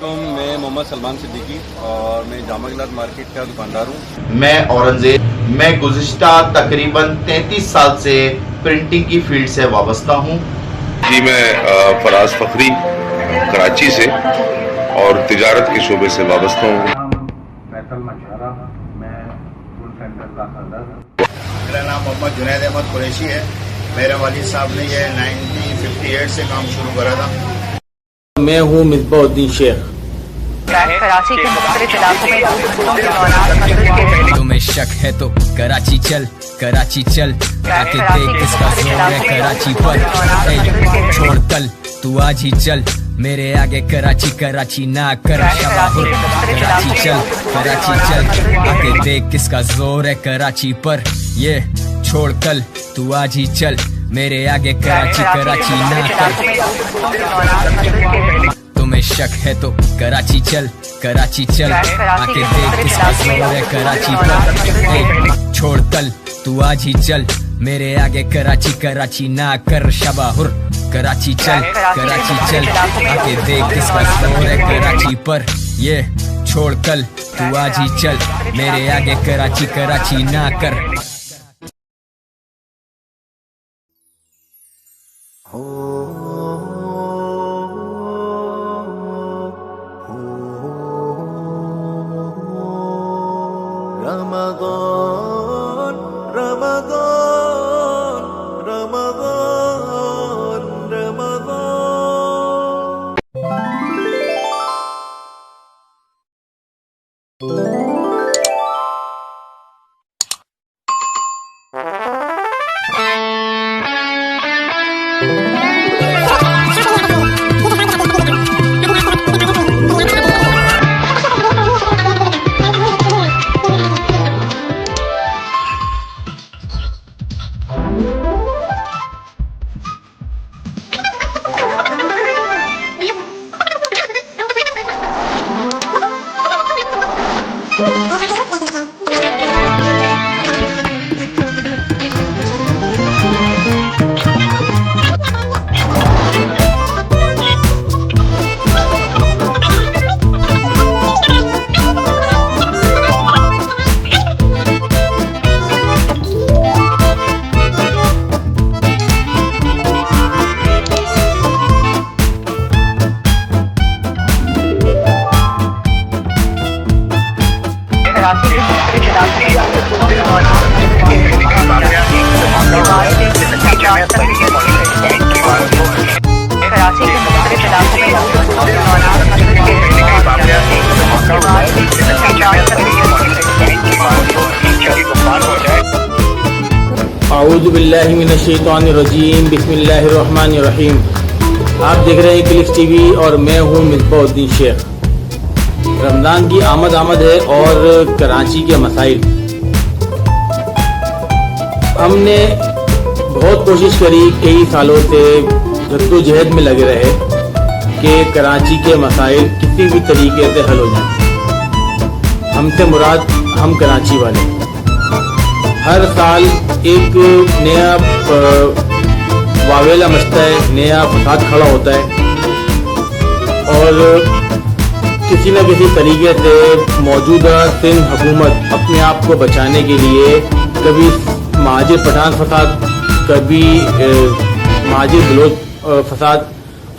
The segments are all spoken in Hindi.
मैं मोहम्मद सलमान सिद्दीकी और मैं जामा गिलास मार्केट का दुकानदार हूँ। मैं औरंगजेब। मैं गुज़िश्ता तकरीबन 33 साल से प्रिंटिंग की फील्ड से वाबस्ता हूँ। जी मैं फराज फखरी कराची से और तिजारत के शोबे से वाबस्ता हूँ। मेरा नाम मोहम्मद जुनैद अहमद कुरैशी है। मेरे वालिद साहब ने यह 1958 से काम शुरू करा था। मैं हूँ मिसबाउद्दीन शेख। कराची के मुख्तलिफ इलाकों में दौरान तुम्हें शक है तो कराची चल, कराची चल, आके देख किसका जोर है कराची पर। छोड़ कल तू आज ही चल, मेरे आगे कराची कराची ना कर शबाहुर। कराची चल, कराची चल, आके देख किसका जोर है कराची पर। ये छोड़ कल तू आज ही चल, मेरे आगे कराची कराची ना कर। तुम्हें शक है तो कराची चल, कराची चल, आके देख किसका जोर है कराची पर। छोड़ कल तू आज ही चल, मेरे आगे कराची कराची ना कर शबाहुर। कराची चल, कराची चल, आके देख किसका जोर है कराची पर। ये छोड़ कल तू आज ही चल, मेरे आगे कराची कराची ना कर। रमज़ान रमज़ान रमज़ान रमज़ान। आऊज़ु बिल्लाहि मिनश शैतानिर रजीम, बिस्मिल्लाहिर रहमानिर रहीम। आप देख रहे हैं क्लिक्स टीवी और मैं हूँ मिसबाउद्दीन शेख। रमज़ान की आमद है और कराची के मसाइल। हमने बहुत कोशिश करी, कई सालों से जद्दोजहद में लगे रहे कि कराची के मसाइल किसी भी तरीके से हल हो जाए। हमसे मुराद हम कराची वाले। हर साल एक नया वावेला मचता है, नया फसाद खड़ा होता है और किसी न किसी तरीके से मौजूदा सिंध हुकूमत अपने आप को बचाने के लिए कभी महाजिर पठान फसाद, कभी महाजिर बलोच फसाद,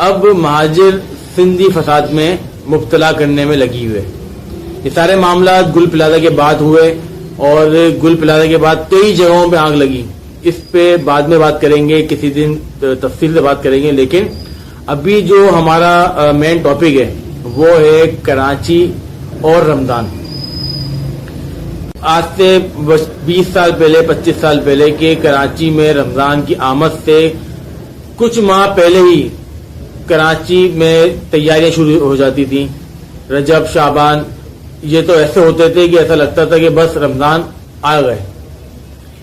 अब महाजिर सिंधी फसाद में मुब्तला करने में लगी हुई है। ये सारे मामला गुल प्लाजा के बाद हुए और गुल प्लाजा के बाद कई जगहों पे आग लगी। इस पे बाद में बात करेंगे, किसी दिन तफसील से बात करेंगे। लेकिन अभी जो हमारा मेन टॉपिक है वो है कराची और रमजान। आज से 20 साल पहले, 25 साल पहले के कराची में रमजान की आमद से कुछ माह पहले ही कराची में तैयारियां शुरू हो जाती थी। रजब, शाबान, ये तो ऐसे होते थे कि ऐसा लगता था कि बस रमजान आ गए।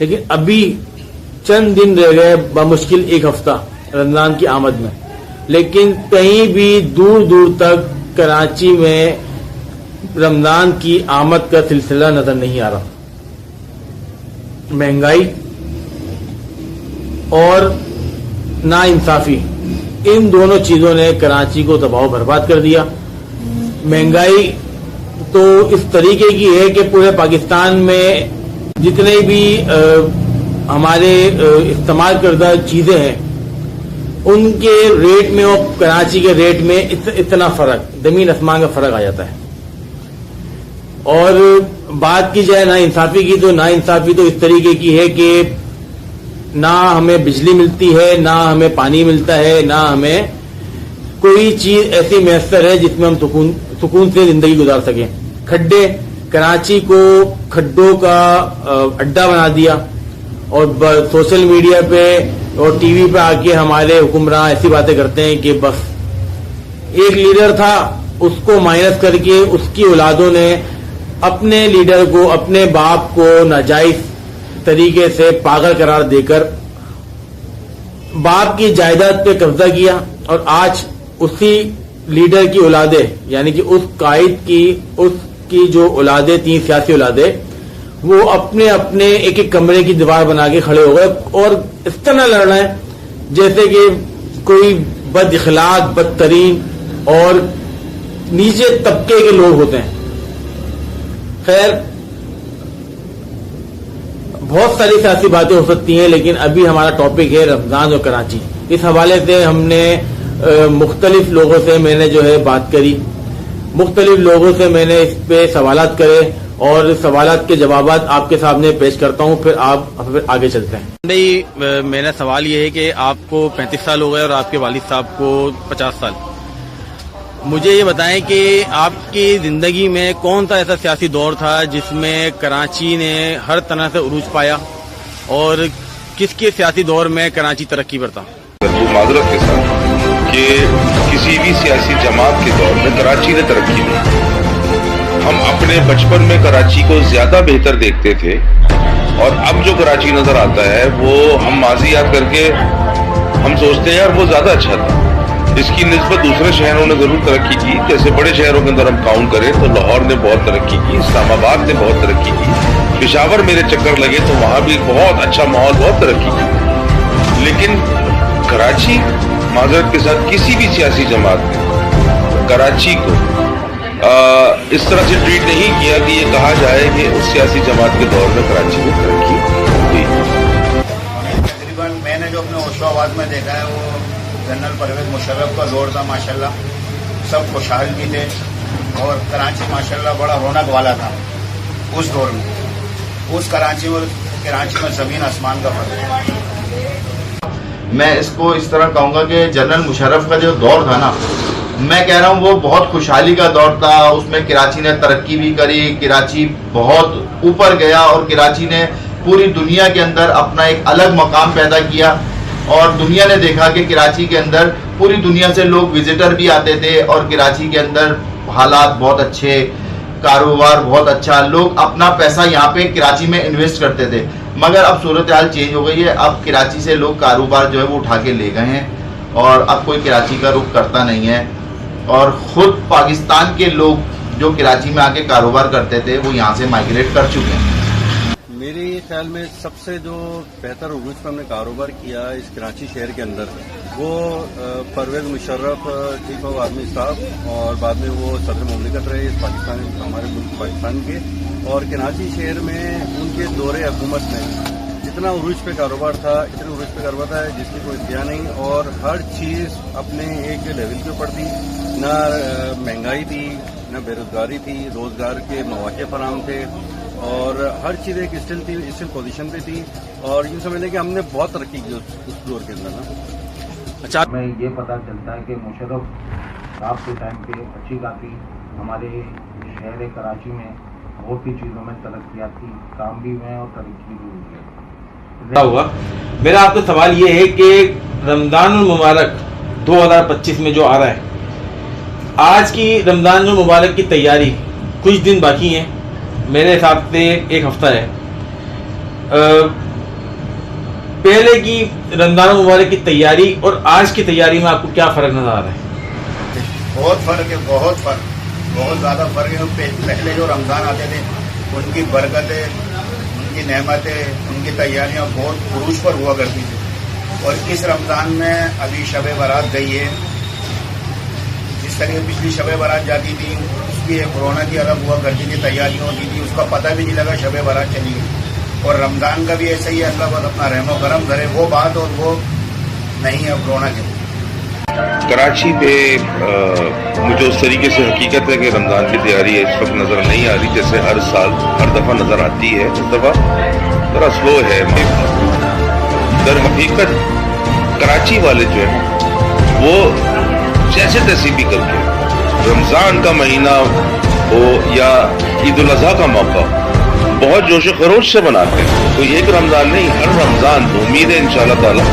लेकिन अभी चंद दिन रह गए, बमुश्किल एक हफ्ता रमजान की आमद में। लेकिन कहीं भी दूर दूर तक कराची में रमजान की आमद का सिलसिला नजर नहीं आ रहा। महंगाई और नाइंसाफी, इन दोनों चीजों ने कराची को तबाह बर्बाद कर दिया। महंगाई तो इस तरीके की है कि पूरे पाकिस्तान में जितने भी हमारे इस्तेमाल करदा चीजें हैं उनके रेट में और कराची के रेट में इतना फर्क, जमीन आसमान का फर्क आ जाता है। और बात की जाए नाइंसाफी की, तो नाइंसाफी तो इस तरीके की है कि ना हमें बिजली मिलती है, ना हमें पानी मिलता है, ना हमें कोई चीज ऐसी मैसर है जिसमें हम सुकून से जिंदगी गुजार सकें। खड्डे, कराची को खड्डों का अड्डा बना दिया और सोशल मीडिया पे और टीवी पे आके हमारे हुक्मरान ऐसी बातें करते हैं कि बस एक लीडर था, उसको माइनस करके उसकी औलादों ने अपने लीडर को, अपने बाप को नाजायज तरीके से पागल करार देकर बाप की जायदाद पे कब्जा किया। और आज उसी लीडर की औलादे, यानी कि उस कायद की, उसकी जो औलादे, 3 सियासी औलादे, वो अपने अपने एक एक कमरे की दीवार बना के खड़े हो गए और इस तरह लड़ रहे हैं जैसे कि कोई बद इखलाक, बदतरीन और नीचे तबके के लोग होते हैं। खैर, बहुत सारी सियासी बातें हो सकती हैं, लेकिन अभी हमारा टॉपिक है रमजान और कराची। इस हवाले से हमने मुख्तलिफ लोगों से मैंने जो है बात करी, मुख्तलिफ लोगों से मैंने इस पे सवालात करे और सवालात के जवाबात आपके सामने पेश करता हूं, फिर आगे चलते हैं। भाई, मेरा सवाल ये है कि आपको 35 साल हो गए और आपके वालिद साहब को 50 साल। मुझे ये बताएं कि आपकी जिंदगी में कौन सा ऐसा सियासी दौर था जिसमें कराची ने हर तरह से उरूज पाया और किसके सियासी दौर में कराची तरक्की पर था? माजरत के साथ कि किसी भी सियासी जमात के दौर में कराची ने तरक्की नहीं। हम अपने बचपन में कराची को ज्यादा बेहतर देखते थे और अब जो कराची नजर आता है वो हम माजी याद करके हम सोचते हैं यार वो ज्यादा अच्छा था। इसकी निस्बत दूसरे शहरों ने जरूर तरक्की की। जैसे बड़े शहरों के अंदर हम काउंट करें तो लाहौर ने बहुत तरक्की की, इस्लामाबाद ने बहुत तरक्की की, पेशावर मेरे चक्कर लगे तो वहां भी बहुत अच्छा माहौल, बहुत तरक्की की। लेकिन कराची, माजरत के साथ, किसी भी सियासी जमात ने कराची को इस तरह से ट्रीट नहीं किया कि ये कहा जाए कि उस सियासी जमात के दौर में कराची में तरक्की हुई। तकरीबन मैंने जो अपने होशोआबाद में देखा है वो जनरल परवेज मुशर्रफ का दौर था। माशाल्लाह सब खुशहाल भी थे और कराची माशाल्लाह बड़ा रौनक वाला था उस दौर में। उस कराची और कराची में जमीन आसमान का फर्क है। मैं इसको इस तरह कहूँगा कि जनरल मुशर्रफ का जो दौर था ना, मैं कह रहा हूँ वो बहुत खुशहाली का दौर था। उसमें कराची ने तरक्की भी करी, कराची बहुत ऊपर गया और कराची ने पूरी दुनिया के अंदर अपना एक अलग मकाम पैदा किया। और दुनिया ने देखा कि कराची के अंदर पूरी दुनिया से लोग विजिटर भी आते थे और कराची के अंदर हालात बहुत अच्छे, कारोबार बहुत अच्छा, लोग अपना पैसा यहाँ पे कराची में इन्वेस्ट करते थे। मगर अब सूरत हाल चेंज हो गई है। अब कराची से लोग कारोबार जो है वो उठा के ले गए हैं और अब कोई कराची का रुख करता नहीं है। और खुद पाकिस्तान के लोग जो कराची में आके कारोबार करते थे वो यहाँ से माइग्रेट कर चुके हैं। मेरे ख्याल में सबसे जो बेहतर उरूज पर हमने कारोबार किया इस कराची शहर के अंदर वो Parvez Musharraf chief of army staff और बाद में वो सदर मुमलिकत रहे इस पाकिस्तान, हमारे मुल्क पाकिस्तान के। और कराची शहर में उनके दौरे हुकूमत में जितना उरूज पे कारोबार था, इतने उरूज पे कारोबार था जिसकी कोई इंतहा नहीं। और हर चीज़ अपने एक लेवल के ऊपर थी, ना महंगाई थी, ना बेरोजगारी थी, रोजगार के मौके फराम थे और हर चीज़ एक स्टिल पोजीशन पे थी। और यूँ समझ लें कि हमने बहुत तरक्की की उस दौर के अंदर ना। अच्छा, मैं ये पता चलता है कि मुशर्रफ साहब के टाइम पे अच्छी काफ़ी हमारे शहर कराची में बहुत सी चीज़ों में तरक्कियात की, काम भी हुए और तरक्की भी हुई है। हुआ मेरा आपसे सवाल ये है कि रमजान मुबारक 2025 में जो आ रहा है, आज की रमजान मुबारक की तैयारी कुछ दिन बाकी हैं, मेरे हिसाब से 1 हफ्ता है। पहले की रमजान मुबारक की तैयारी और आज की तैयारी में आपको क्या फर्क नजर आ रहा है? बहुत फर्क है, बहुत ज़्यादा फर्क है। पहले जो रमजान आते थे उनकी बरकतें, उनकी नेमतें, उनकी तैयारियां बहुत उरूज पर हुआ करती थी। और इस रमजान में अभी शब बारात गई है, जिस तरह पिछली शब बारात जाती थी की कोरोना की अलग हुआ करती थी, तैयारियां होती थी, उसका पता भी नहीं लगा, शबे बारात चली गई। और रमजान का भी ऐसा ही है, अल्लाह बस अपना रहमो करम करे, वो बात और वो नहीं है कोरोना के। कराची पे मुझे उस तरीके से हकीकत है कि रमजान की तैयारी इस वक्त नजर नहीं आ रही जैसे हर साल हर दफा नजर आती है। इस दफा थोड़ा स्लो है। दर हकीकत कराची वाले जो है वो जैसे तैसे भी करके रमजान का महीना हो या ईद उल अजहा का मौका बहुत जोश खरोश से मनाते हैं। तो एक रमजान नहीं, हर रमजान तो उम्मीद है इंशाअल्लाह ताला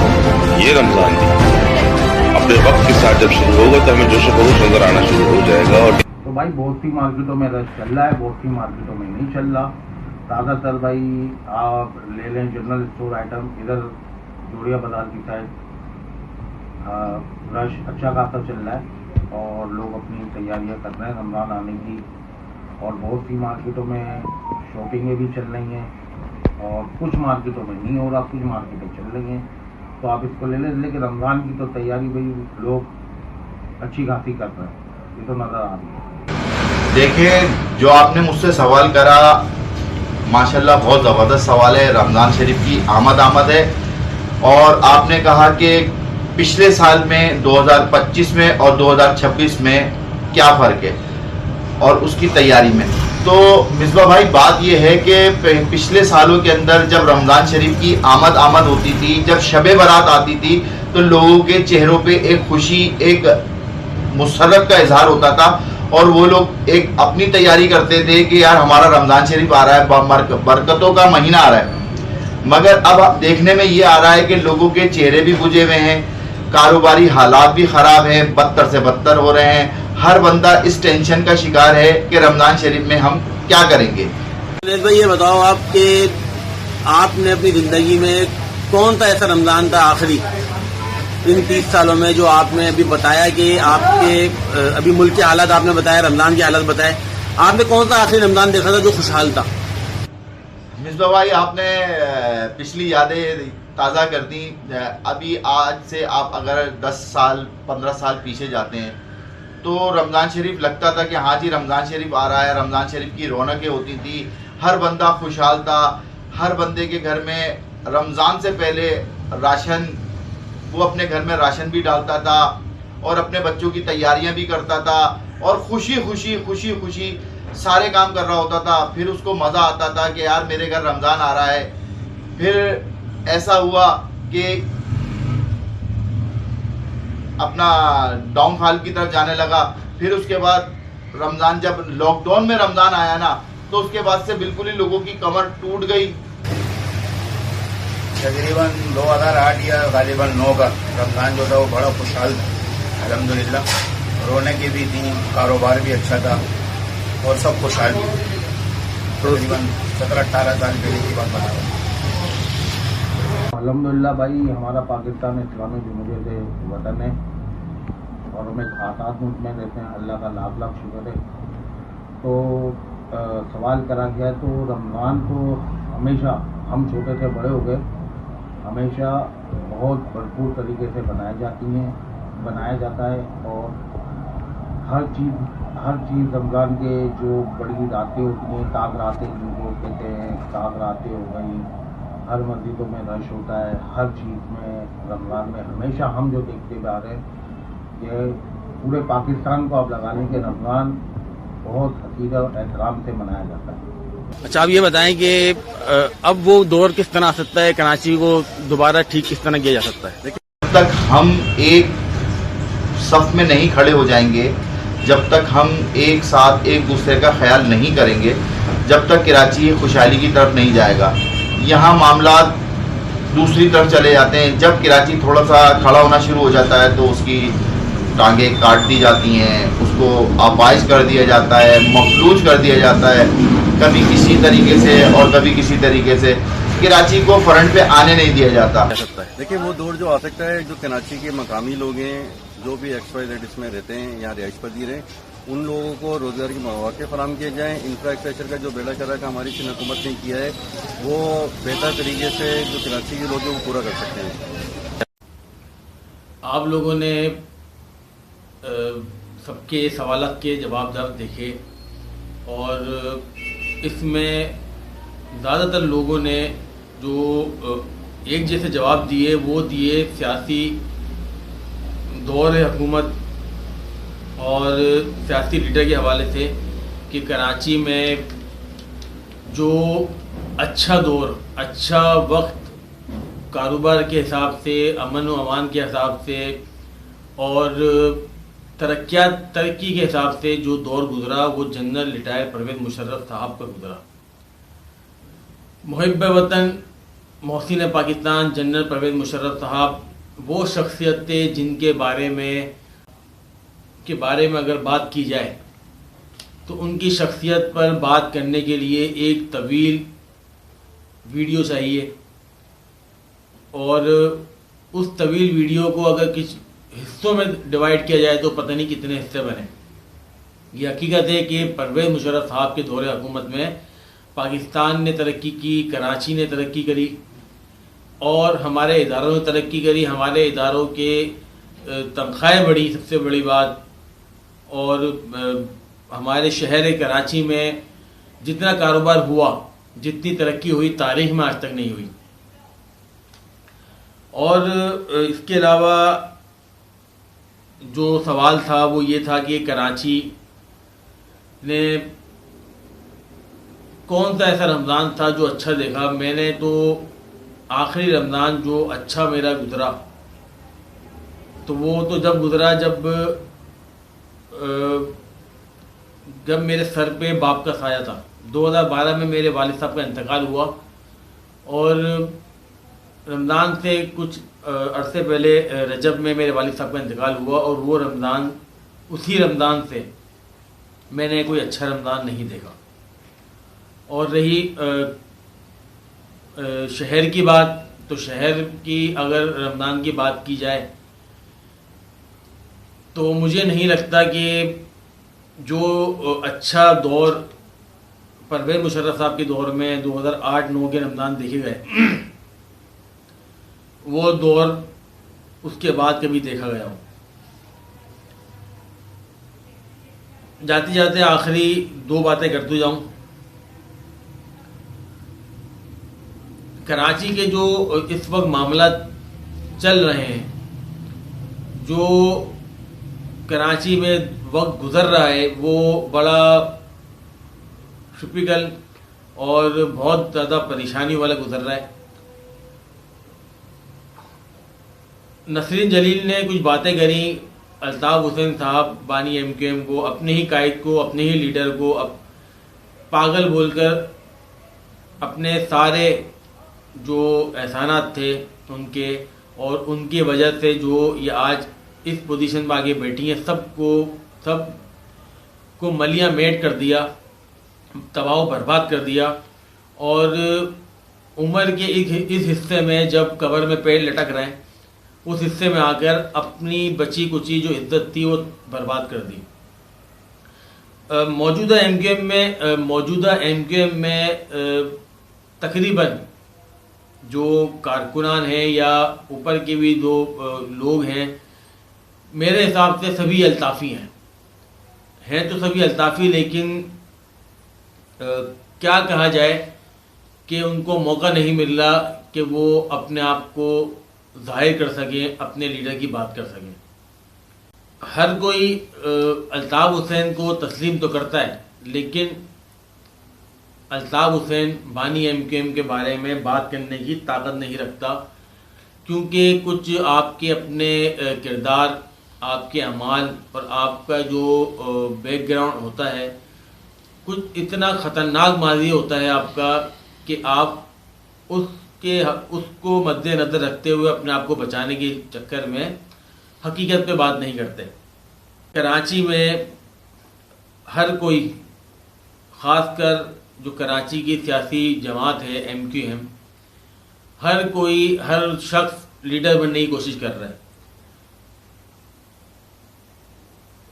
ये रमजान भी अपने वक्त के साथ जब शुरू होगा तो हमें जोश खरोश नजर आना शुरू हो जाएगा। और तो भाई बहुत सी मार्केटों में रश चल रहा है, बहुत सी मार्केटों में नहीं चल रहा। ज़्यादातर भाई आप ले लें जनरल स्टोर आइटम, इधर जोड़िया बाजार की साइड रश अच्छा खासा चल रहा है और लोग अपनी तैयारियां कर रहे हैं रमज़ान आने की। और बहुत सी मार्केटों में शॉपिंगें भी चल रही हैं और कुछ मार्केटों में नहीं हो रहा, कुछ मार्केटें चल रही हैं। तो आप इसको ले लें, लेकिन रमज़ान की तो तैयारी भाई लोग अच्छी खासी कर रहे हैं, ये तो नज़र आ रही है। देखिए, जो आपने मुझसे सवाल करा माशाल्लाह बहुत ज़बरदस्त सवाल है। रमज़ान शरीफ की आमद है और आपने कहा कि पिछले साल में 2025 में और 2026 में क्या फ़र्क है और उसकी तैयारी में। तो मिसबा भाई बात यह है कि पिछले सालों के अंदर जब रमज़ान शरीफ की आमद होती थी, जब शबे बारात आती थी, तो लोगों के चेहरों पे एक खुशी, एक मुसर्रत का इजहार होता था और वो लोग एक अपनी तैयारी करते थे कि यार हमारा रमज़ान शरीफ आ रहा है, बरकतों का महीना आ रहा है। मगर अब देखने में ये आ रहा है कि लोगों के चेहरे भी बुझे हुए हैं, कारोबारी हालात भी ख़राब हैं, बदतर से बदतर हो रहे हैं। हर बंदा इस टेंशन का शिकार है कि रमज़ान शरीफ में हम क्या करेंगे। भाई ये बताओ आप कि आपने अपनी ज़िंदगी में कौन सा ऐसा रमज़ान था आखिरी इन 30 सालों में जो आपने अभी बताया कि आपके अभी मुल्क के हालात आपने बताया, रमज़ान के हालात बताए, आपने कौन सा आखिरी रमज़ान देखा था जो खुशहाल था? मिसबा भाई आपने पिछली यादें ताज़ा कर दी। अभी आज से आप अगर 10 साल 15 साल पीछे जाते हैं तो रमज़ान शरीफ लगता था कि हाँ जी रमज़ान शरीफ आ रहा है, रमज़ान शरीफ की रौनकें होती थी, हर बंदा खुशहाल था, हर बंदे के घर में रमज़ान से पहले राशन, वो अपने घर में राशन भी डालता था और अपने बच्चों की तैयारियां भी करता था और खुशी खुशी सारे काम कर रहा होता था। फिर उसको मज़ा आता था कि यार मेरे घर रमज़ान आ रहा है। फिर ऐसा हुआ कि अपना डाउनफॉल की तरफ जाने लगा। फिर उसके बाद रमज़ान, जब लॉकडाउन में रमज़ान आया ना, तो उसके बाद से बिल्कुल ही लोगों की कमर टूट गई। तकरीबन 2008 या गालिबन 9 का रमज़ान जो था वो बड़ा खुशहाल था, अल्हम्दुलिल्लाह। रौनकें भी थी, कारोबार भी अच्छा था और सब खुशहाल भी थे। तकरीबन 17-18 साल पहले की बात बता रहा हूँ। अल्हम्दुलिल्लाह भाई, हमारा पाकिस्तान इस्लामी जमहूरियत वतन है और हमें आज़ाद मुल्क में रहते हैं, अल्लाह का लाख लाख शुक्र है। तो सवाल करा गया तो रमज़ान तो हमेशा, हम छोटे से बड़े हो गए, हमेशा बहुत भरपूर तरीके से बनाया जाता है और हर चीज़ रमज़ान के जो बड़ी रातें होती हैं, ताग रातें जिनको कहते हैं, ताग रातें हो गई, हर मस्जिदों में रश होता है, हर चीज़ में रमज़ान में हमेशा हम जो देखते हुए आ रहे हैं कि पूरे पाकिस्तान को आप लगा लें कि रमज़ान बहुत अकीदत और एहतराम से मनाया जाता है। अच्छा, आप ये बताएं कि अब वो दौर किस तरह आ सकता है, कराची को दोबारा ठीक किस तरह किया जा सकता है? जब तक हम एक सफ में नहीं खड़े हो जाएंगे, जब तक हम एक साथ एक दूसरे का ख्याल नहीं करेंगे, जब तक कराची खुशहाली की तरफ नहीं जाएगा। यहाँ मामला दूसरी तरफ चले जाते हैं। जब कराची थोड़ा सा खड़ा होना शुरू हो जाता है तो उसकी टांगें काट दी जाती हैं, उसको अपाइज कर दिया जाता है, मफलूज कर दिया जाता है, कभी किसी तरीके से और कभी किसी तरीके से कराची को फ्रंट पे आने नहीं दिया जाता। देखिए, वो दौर जो आ सकता है, जो कराची के मकामी लोग हैं, जो भी XYZ इसमें रहते हैं, यहाँ रिहाइश पजीर हैं, उन लोगों को रोजगार के मौके फराम किए जाएँ। इंफ्रास्ट्रक्चर का जो बेड़ा चढ़ा का हमारी सिंध हुकूमत ने किया है, वो बेहतर तरीके से जो कराची के लोग हैं वो पूरा कर सकते हैं। आप लोगों ने सबके सवाल के जवाब देखे और इसमें ज़्यादातर लोगों ने जो एक जैसे जवाब दिए वो दिए सियासी दौर हुकूमत और सियासी लीडर के हवाले से कि कराची में जो अच्छा दौर, अच्छा वक्त कारोबार के हिसाब से, अमन व अमान के हिसाब से और तरक्की के हिसाब से जो दौर गुजरा वो जनरल रिटायर परवेज़ मुशर्रफ साहब का गुजरा। मुहिब वतन मोहसिन पाकिस्तान जनरल परवेज़ मुशर्रफ साहब वो शख्सियत थे जिनके बारे में अगर बात की जाए तो उनकी शख्सियत पर बात करने के लिए एक तवील वीडियो चाहिए और उस तवील वीडियो को अगर कुछ हिस्सों में डिवाइड किया जाए तो पता नहीं कितने हिस्से बने। ये हकीकत है कि परवेज़ मुशर्रफ साहब के दौरे हुकूमत में पाकिस्तान ने तरक्की की, कराची ने तरक्की करी और हमारे इदारों ने तरक्की करी। हमारे इदारों के तनख्वाहें बढ़ी, सबसे बड़ी बात, और हमारे शहर कराची में जितना कारोबार हुआ, जितनी तरक्की हुई तारीख में आज तक नहीं हुई। और इसके अलावा जो सवाल था वो ये था कि कराची ने कौन सा ऐसा रमज़ान था जो अच्छा देखा। मैंने तो आखिरी रमज़ान जो अच्छा मेरा गुजरा तो वो तो जब गुजरा जब मेरे सर पे बाप का साया था। 2012 में मेरे वालिद साहब का इंतकाल हुआ और रमज़ान से कुछ अरसे पहले रजब में मेरे वालिद साहब का इंतकाल हुआ और वो रमज़ान, उसी रमज़ान से मैंने कोई अच्छा रमज़ान नहीं देखा। और रही शहर की बात, तो शहर की अगर रमज़ान की बात की जाए तो मुझे नहीं लगता कि जो अच्छा दौर परवेज़ मुशर्रफ साहब के दौर में 2008-9 के रमज़ान देखे गए वो दौर उसके बाद कभी देखा गया हो। जाते जाते आखिरी दो बातें करते जाऊं। कराची के जो इस वक्त मामला चल रहे हैं, जो कराची में वक्त गुजर रहा है, वो बड़ा टिपिकल और बहुत ज़्यादा परेशानी वाला गुजर रहा है। नसरीन जलील ने कुछ बातें करी, अल्ताफ़ हुसैन साहब बानी MQM को, अपने ही कायद को, अपने ही लीडर को पागल बोलकर अपने सारे जो एहसानात थे उनके और उनकी वजह से जो ये आज इस पोजीशन पर आगे बैठी हैं सबको मलिया मेट कर दिया, तबाह बर्बाद कर दिया। और उम्र के इस हिस्से में जब कब्र में पेड़ लटक रहे हैं, उस हिस्से में आकर अपनी बची कुची जो इज्जत थी वो बर्बाद कर दी। मौजूदा MQM में तकरीबन जो कारकुनान हैं या ऊपर के भी दो लोग हैं, मेरे हिसाब से सभी अल्ताफ़ी हैं तो सभी अल्ताफ़ी, लेकिन क्या कहा जाए कि उनको मौका नहीं मिल रहा कि वो अपने आप को जाहिर कर सकें, अपने लीडर की बात कर सकें। हर कोई अल्ताफ़ हुसैन को तस्लीम तो करता है, लेकिन अल्ताफ़ हुसैन बानी MQM के बारे में बात करने की ताकत नहीं रखता, क्योंकि कुछ आपके अपने किरदार, आपके अमाल और आपका जो बैकग्राउंड होता है, कुछ इतना ख़तरनाक माजी होता है आपका कि आप उसको मद्देनज़र रखते हुए अपने आप को बचाने के चक्कर में हकीकत पे बात नहीं करते। कराची में हर कोई, ख़ासकर जो कराची की सियासी जमात है MQM, हर शख्स लीडर बनने की कोशिश कर रहा है।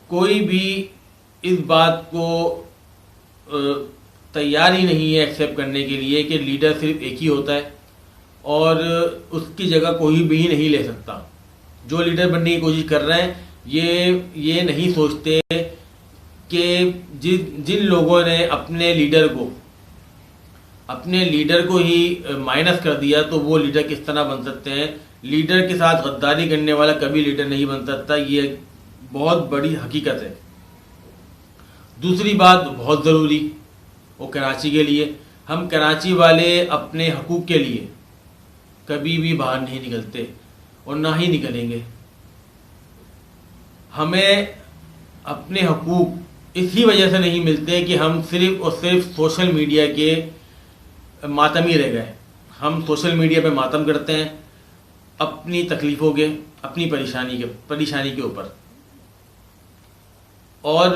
कोई भी इस बात को तैयार ही नहीं है एक्सेप्ट करने के लिए कि लीडर सिर्फ एक ही होता है और उसकी जगह कोई भी नहीं ले सकता। जो लीडर बनने की कोशिश कर रहे हैं ये नहीं सोचते कि जिन लोगों ने अपने लीडर को ही माइनस कर दिया, तो वो लीडर किस तरह बन सकते हैं। लीडर के साथ गद्दारी करने वाला कभी लीडर नहीं बन सकता, ये बहुत बड़ी हकीकत है। दूसरी बात बहुत ज़रूरी, वो कराची के लिए, हम कराची वाले अपने हकूक़ के लिए कभी भी बाहर नहीं निकलते और ना ही निकलेंगे। हमें अपने हकूक़ इसी वजह से नहीं मिलते कि हम सिर्फ़ और सिर्फ सोशल मीडिया के मातमी रह गए। हम सोशल मीडिया पे मातम करते हैं अपनी तकलीफ़ों के, अपनी परेशानी के ऊपर, और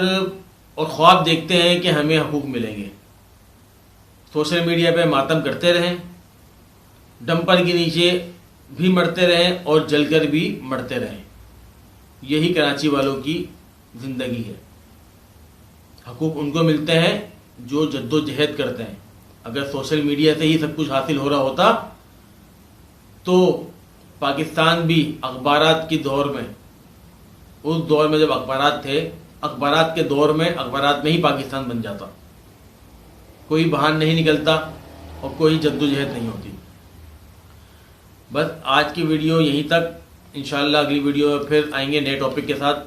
ख्वाब देखते हैं कि हमें हकूक़ मिलेंगे। सोशल मीडिया पे मातम करते रहें, डंपर के नीचे भी मरते रहें और जलकर भी मरते रहें। यही कराची वालों की ज़िंदगी है। हकूक़ उनको मिलते हैं जो जद्दोजहद करते हैं। अगर सोशल मीडिया से ही सब कुछ हासिल हो रहा होता तो पाकिस्तान भी अखबारात के दौर में, उस दौर में जब अखबारात थे, अखबारात के दौर में अखबारात में ही पाकिस्तान बन जाता। कोई बाहर नहीं निकलता और कोई जद्दोजहद नहीं होती। बस आज की वीडियो यहीं तक। इंशाअल्लाह अगली वीडियो में फिर आएंगे नए टॉपिक के साथ।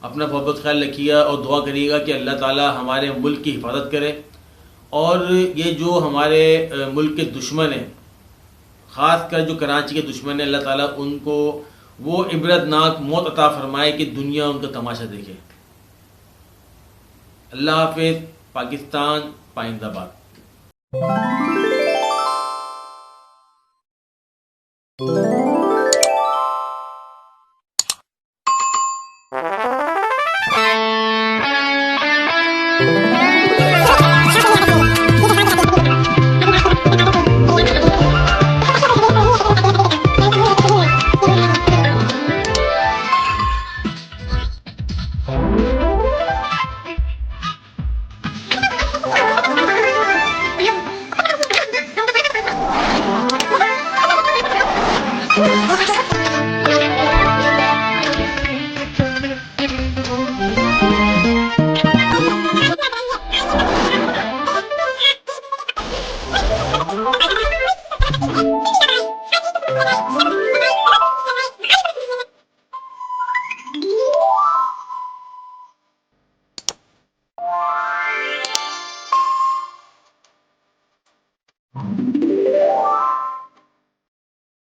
अपना बहुत ख्याल रखिएगा और दुआ करिएगा कि अल्लाह ताला हमारे मुल्क की हिफाजत करे, और ये जो हमारे मुल्क के दुश्मन हैं, ख़ास कर जो कराची के दुश्मन हैं, अल्लाह ताला उनको वो इबरतनाक मौत अता फरमाए कि दुनिया उनका तमाशा देखे। अल्लाह हाफिज़। पाकिस्तान पाइंदाबाद। Okay.